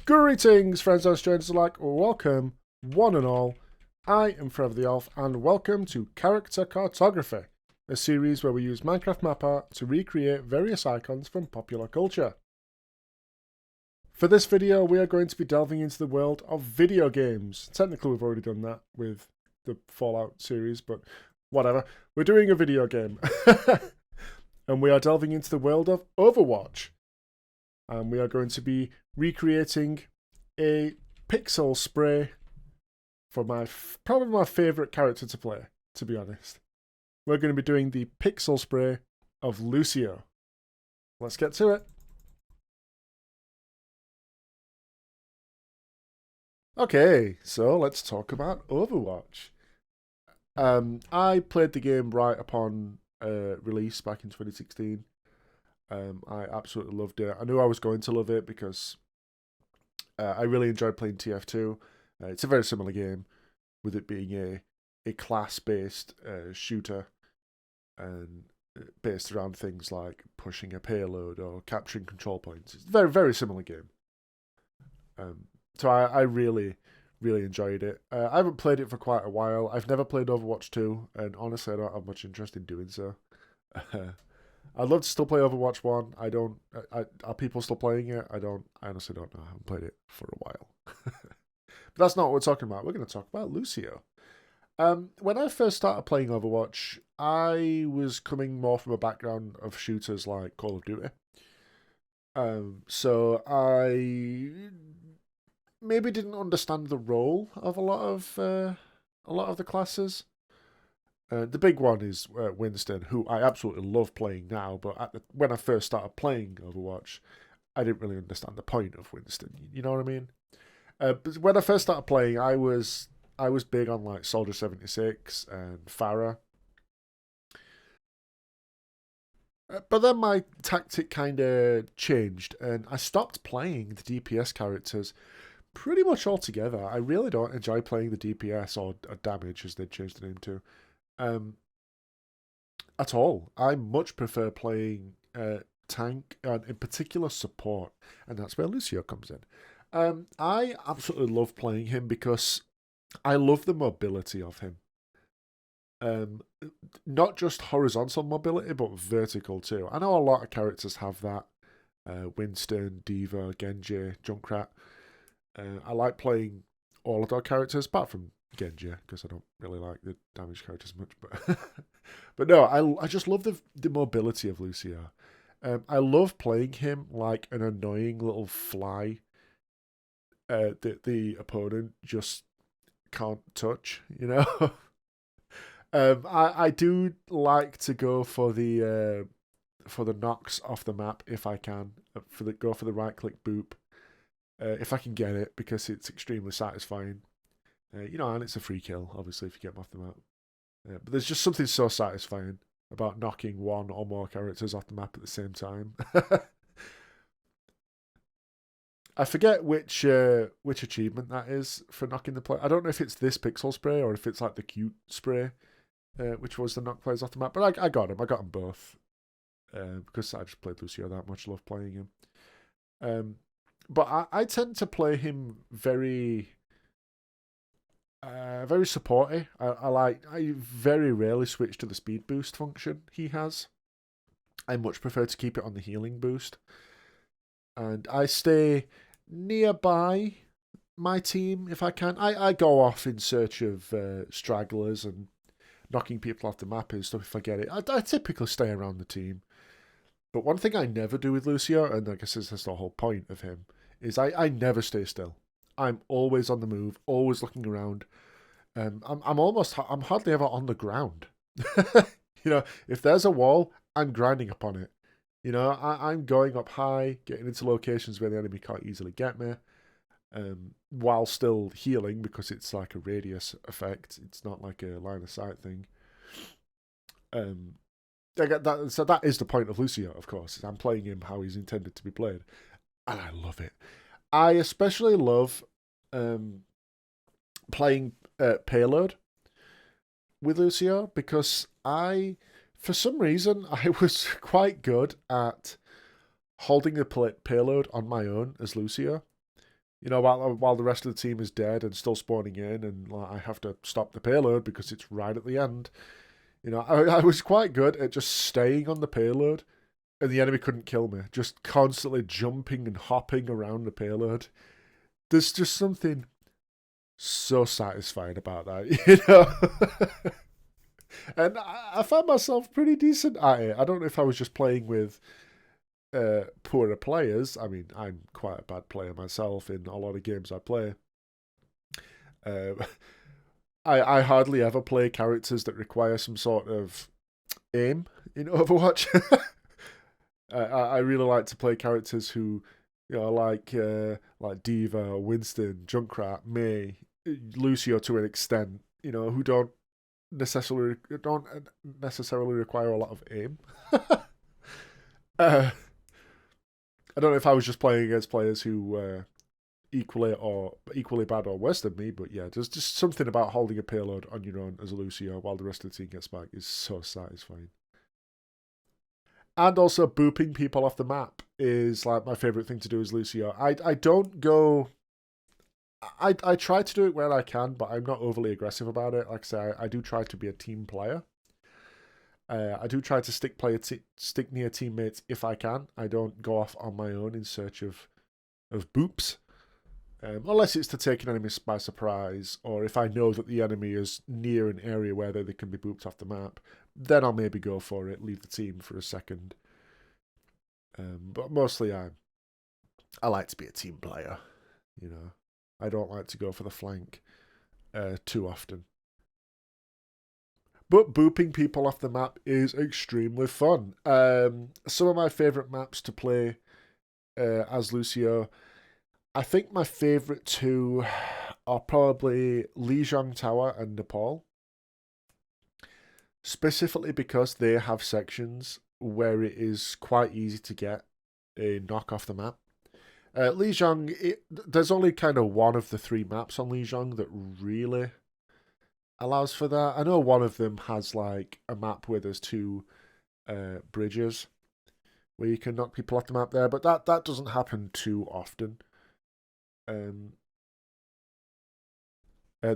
Greetings, friends and strangers alike. Welcome, one and all. I am Forever the Elf, and welcome to Character Cartography, a series where we use Minecraft map art to recreate various icons from popular culture. For this video, we are going to be delving into the world of video games. Technically, we've already done that with the Fallout series, but whatever. We're doing a video game. And we are delving into the world of Overwatch. And we are going to be recreating a pixel spray for probably my favourite character to play, to be honest. We're going to be doing the pixel spray of Lucio. Let's get to it. Okay, so let's talk about Overwatch. I played the game right upon release back in 2016. I absolutely loved it. I knew I was going to love it because I really enjoyed playing TF2. It's a very similar game, with it being a class-based shooter and based around things like pushing a payload or capturing control points. It's a very, very similar game. So I really, really enjoyed it. I haven't played it for quite a while. I've never played Overwatch 2, and honestly, I don't have much interest in doing so. I'd love to still play Overwatch 1. Are people still playing it? I honestly don't know. I haven't played it for a while. But that's not what we're talking about. We're going to talk about Lucio. When I first started playing Overwatch, I was coming more from a background of shooters like Call of Duty. So I maybe didn't understand the role of a lot of the classes. The big one is Winston, who I absolutely love playing now. But when I first started playing Overwatch, I didn't really understand the point of Winston. You know what I mean? But when I first started playing, I was big on like Soldier 76 and Farah. But then my tactic kind of changed, and I stopped playing the DPS characters pretty much altogether. I really don't enjoy playing the DPS or damage, as they changed the name to. At all. I much prefer playing tank and in particular support, and that's where Lucio comes in. I absolutely love playing him because I love the mobility of him. Not just horizontal mobility, but vertical too. I know a lot of characters have that. Winston, Diva, Genji, Junkrat. I like playing all of their characters, apart from Genji, because I don't really like the damage characters much. But no, I just love the mobility of Lucio. I love playing him like an annoying little fly that the opponent just can't touch, you know? I do like to go for the knocks off the map if I can. Go for the right click boop if I can get it, because it's extremely satisfying. And it's a free kill, obviously, if you get them off the map. But there's just something so satisfying about knocking one or more characters off the map at the same time. I forget which achievement that is for knocking the player. I don't know if it's this pixel spray or if it's like the cute spray, which was the knock players off the map. But I got him. I got them both because I just played Lucio that much. Love playing him. But I tend to play him very supporty. I very rarely switch to the speed boost function he has. I much prefer to keep it on the healing boost. And I stay nearby my team if I can. I go off in search of stragglers and knocking people off the map and stuff if I get it. I typically stay around the team. But one thing I never do with Lucio, and I guess that's the whole point of him, is I never stay still. I'm always on the move, always looking around. I'm hardly ever on the ground. If there's a wall, I'm grinding upon it. I'm going up high, getting into locations where the enemy can't easily get me, while still healing because it's like a radius effect. It's not like a line of sight thing. So that is the point of Lucio, of course. I'm playing him how he's intended to be played, and I love it. I especially love playing payload with Lucio because for some reason, I was quite good at holding the payload on my own as Lucio. You know, while the rest of the team is dead and still spawning in, and like, I have to stop the payload because it's right at the end. You know, I was quite good at just staying on the payload, and the enemy couldn't kill me. Just constantly jumping and hopping around the payload. There's just something so satisfying about that, you know. And I found myself pretty decent at it. I don't know if I was just playing with poorer players. I mean, I'm quite a bad player myself in a lot of games I play. Uh, I hardly ever play characters that require some sort of aim in Overwatch. I really like to play characters who, you know, like Diva, Winston, Junkrat, May, Lucio to an extent. You know, who don't necessarily require a lot of aim. uh, I don't know if I was just playing against players who were equally bad or worse than me, but yeah, there's just something about holding a payload on your own as a Lucio while the rest of the team gets back is so satisfying. And also booping people off the map is like my favorite thing to do as Lucio. I don't go. I try to do it where I can, but I'm not overly aggressive about it. Like I say, I do try to be a team player. I do try to stick near teammates if I can. I don't go off on my own in search of boops, unless it's to take an enemy by surprise, or if I know that the enemy is near an area where they can be booped off the map. Then I'll maybe go for it, leave the team for a second. But mostly I like to be a team player. You know, I don't like to go for the flank too often. But booping people off the map is extremely fun. Some of my favourite maps to play as Lucio, I think my favourite two are probably Lijiang Tower and Nepal. Specifically because they have sections where it is quite easy to get a knock off the map. Lijiang, there's only kind of one of the three maps on Lijiang that really allows for that. I know one of them has like a map where there's two bridges where you can knock people off the map there, but that doesn't happen too often. The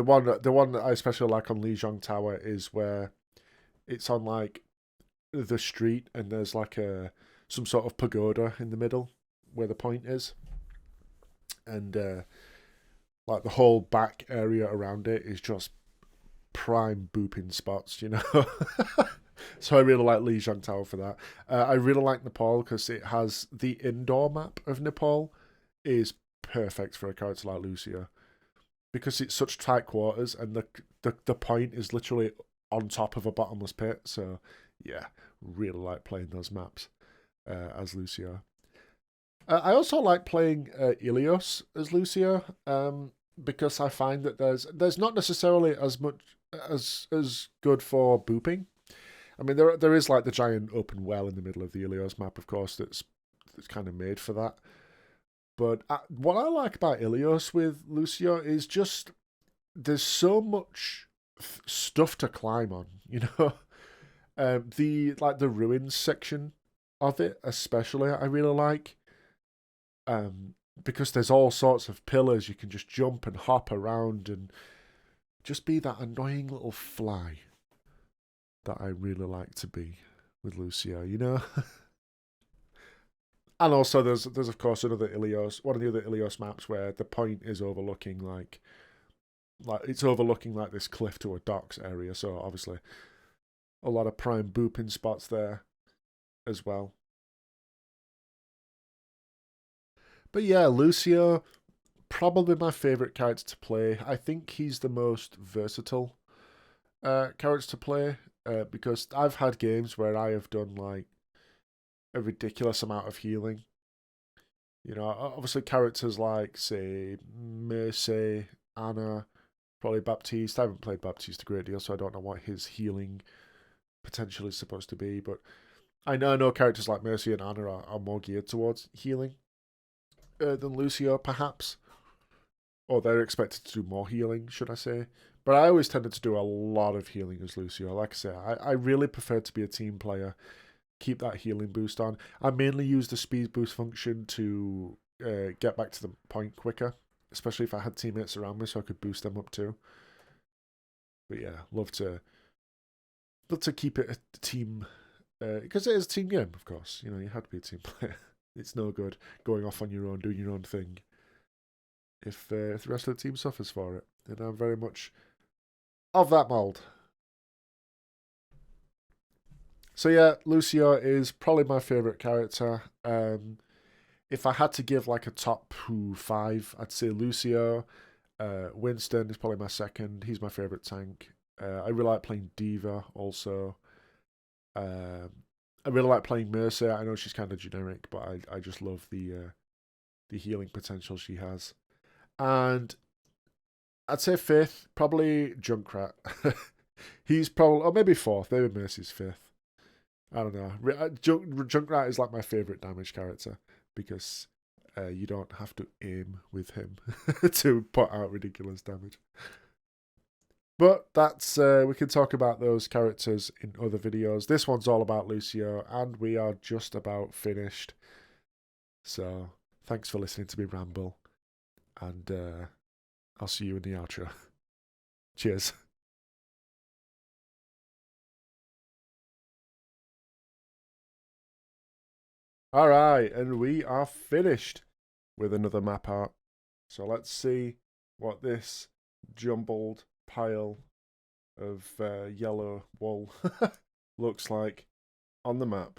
one that I especially like on Lijiang Tower is where it's on like the street and there's like some sort of pagoda in the middle where the point is, and like the whole back area around it is just prime booping spots, you know. So I really like Lijiang Tower for that. I really like Nepal because it has the indoor map of Nepal is perfect for a character like Lucio because it's such tight quarters and the point is literally on top of a bottomless pit. So yeah, really like playing those maps as Lucio. I also like playing Ilios as Lucio because I find that there's not necessarily as much as good for booping. I mean, there is like the giant open well in the middle of the Ilios map, of course, that's kind of made for that. But what I like about Ilios with Lucio is just there's so much stuff to climb on, you know. The ruins section of it, especially, I really like. Because there's all sorts of pillars you can just jump and hop around and just be that annoying little fly that I really like to be with Lucio, you know. And also, there's of course one of the other Ilios maps where the point is overlooking like it's overlooking like this cliff to a docks area. So obviously, a lot of prime booping spots there as well. But yeah, Lucio, probably my favourite character to play. I think he's the most versatile character to play because I've had games where I have done like a ridiculous amount of healing. You know, obviously characters like, say, Mercy, Anna, probably Baptiste. I haven't played Baptiste a great deal, so I don't know what his healing potential is supposed to be. But I know characters like Mercy and Anna are more geared towards healing than Lucio, perhaps. Or they're expected to do more healing, should I say. But I always tended to do a lot of healing as Lucio. Like I say, I really prefer to be a team player. Keep that healing boost on. I mainly use the speed boost function to get back to the point quicker especially if I had teammates around me so I could boost them up too. But yeah, love to keep it a team, because it is a team game, of course. You know, you had to be a team player. It's no good going off on your own, doing your own thing, if the rest of the team suffers for it. And I'm very much of that mould. So yeah, Lucio is probably my favourite character. If I had to give like a top 5, I'd say Lucio. Winston is probably my second. He's my favourite tank. I really like playing Diva also. I really like playing Mercy. I know she's kind of generic, but I just love the healing potential she has. And I'd say 5th, probably Junkrat. He's probably, or maybe 4th, maybe Mercy's 5th. I don't know. Junkrat is like my favourite damage character because you don't have to aim with him to put out ridiculous damage. But that's we can talk about those characters in other videos. This one's all about Lucio, and we are just about finished. So thanks for listening to me ramble, and I'll see you in the outro. Cheers. Alright, and we are finished with another map art. So let's see what this jumbled pile of yellow wool looks like on the map.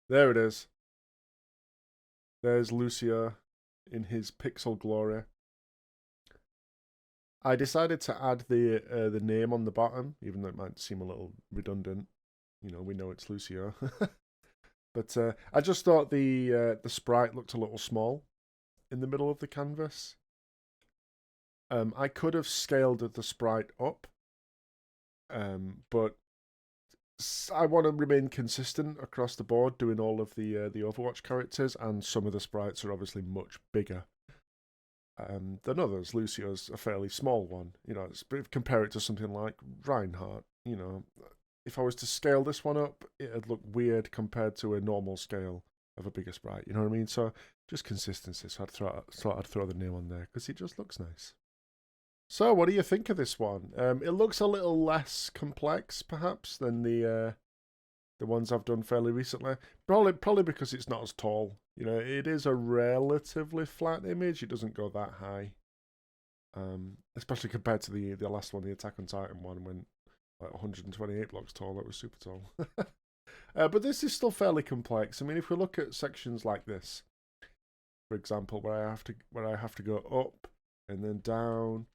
There it is. There's Lucio in his pixel glory. I decided to add the name on the bottom, even though it might seem a little redundant. You know, we know it's Lucio. But I just thought the sprite looked a little small in the middle of the canvas. I could have scaled the sprite up, but I want to remain consistent across the board, doing all of the Overwatch characters, and some of the sprites are obviously much bigger than others. Lucio's a fairly small one. You know, compare it to something like Reinhardt. You know, if I was to scale this one up, it'd look weird compared to a normal scale of a bigger sprite. You know what I mean? So just consistency. So I'd throw the name on there because it just looks nice. So what do you think of this one? It looks a little less complex, perhaps, than the ones I've done fairly recently. Probably because it's not as tall. You know, it is a relatively flat image. It doesn't go that high. Especially compared to the last one, the Attack on Titan one, when like 128 blocks tall. That was super tall. But this is still fairly complex. I mean, if we look at sections like this, for example, where I have to go up and then down,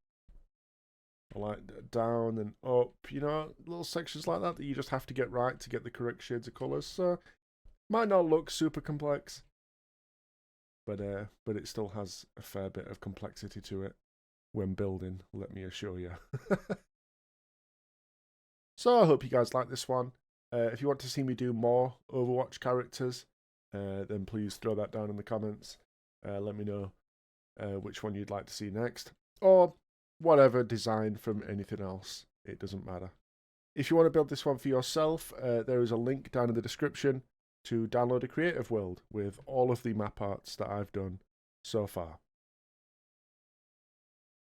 or like down and up, you know, little sections like that you just have to get right to get the correct shades of colours. So might not look super complex, but it still has a fair bit of complexity to it when building, let me assure you. So I hope you guys like this one. If you want to see me do more Overwatch characters, then please throw that down in the comments. Let me know which one you'd like to see next, or whatever design from anything else. It doesn't matter. If you want to build this one for yourself, there is a link down in the description to download a creative world with all of the map arts that I've done so far.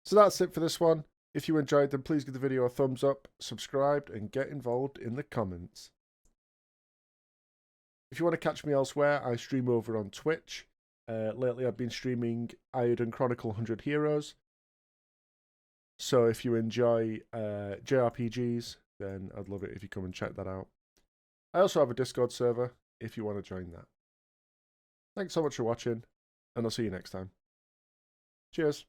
So that's it for this one. If you enjoyed, then please give the video a thumbs up, subscribe, and get involved in the comments. If you want to catch me elsewhere, I stream over on Twitch. Lately, I've been streaming Iron Chronicle 100 Heroes. So if you enjoy JRPGs, then I'd love it if you come and check that out. I also have a Discord server if you want to join that. Thanks so much for watching, and I'll see you next time. Cheers.